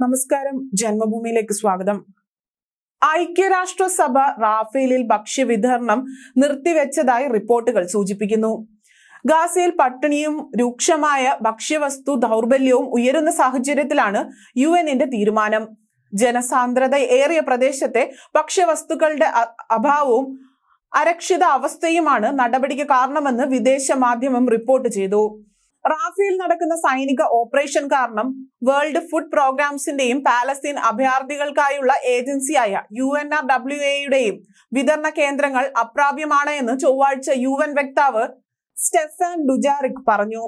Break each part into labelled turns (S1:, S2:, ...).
S1: നമസ്കാരം, ജന്മഭൂമിയിലേക്ക് സ്വാഗതം. ഐക്യരാഷ്ട്രസഭ റാഫേലിൽ ഭക്ഷ്യവിതരണം നിർത്തിവെച്ചതായി റിപ്പോർട്ടുകൾ സൂചിപ്പിക്കുന്നു. ഗാസയിൽ പട്ടിണിയും രൂക്ഷമായ ഭക്ഷ്യവസ്തു ദൗർബല്യവും ഉയരുന്ന സാഹചര്യത്തിലാണ് യുഎന്നിന്റെ തീരുമാനം. ജനസാന്ദ്രത ഏറിയ പ്രദേശത്തെ ഭക്ഷ്യവസ്തുക്കളുടെ അഭാവവും അരക്ഷിത അവസ്ഥയുമാണ് നടപടിക്ക് കാരണമെന്ന് വിദേശ മാധ്യമം റിപ്പോർട്ട് ചെയ്തു. റാഫേൽ നടക്കുന്ന സൈനിക ഓപ്പറേഷൻ കാരണം വേൾഡ് ഫുഡ് പ്രോഗ്രാംസിന്റെയും പാലസ്തീൻ അഭയാർത്ഥികൾക്കായുള്ള ഏജൻസിയായ UNRWAയുടെയും വിതരണ കേന്ദ്രങ്ങൾ അപ്രാപ്യമാണ് എന്ന് ചൊവ്വാഴ്ച UN വക്താവ് സ്റ്റെഫാൻ ഡുജാറിക് പറഞ്ഞു.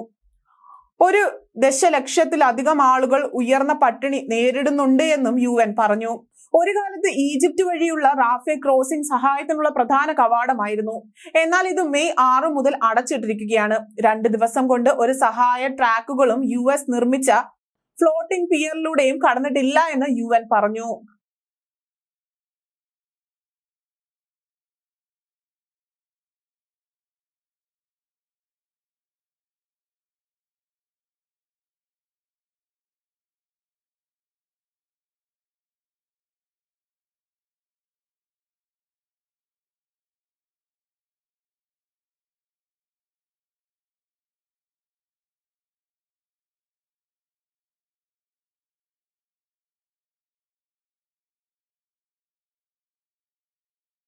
S1: 1 ദശലക്ഷത്തിലധികം ആളുകൾ ഉയർന്ന പട്ടിണി നേരിടുന്നുണ്ട് എന്നും UN പറഞ്ഞു. ഒരു കാലത്ത് ഈജിപ്ത് വഴിയുള്ള റാഫേ ക്രോസിംഗ് സഹായത്തിനുള്ള പ്രധാന കവാടമായിരുന്നു. എന്നാൽ ഇത് മെയ് 6 മുതൽ അടച്ചിട്ടിരിക്കുകയാണ്. 2 ദിവസം കൊണ്ട് ഒരു സഹായ ട്രാക്കുകളും US നിർമ്മിച്ച ഫ്ലോട്ടിംഗ് പിയറിലൂടെയും കടന്നിട്ടില്ല എന്ന് UN പറഞ്ഞു.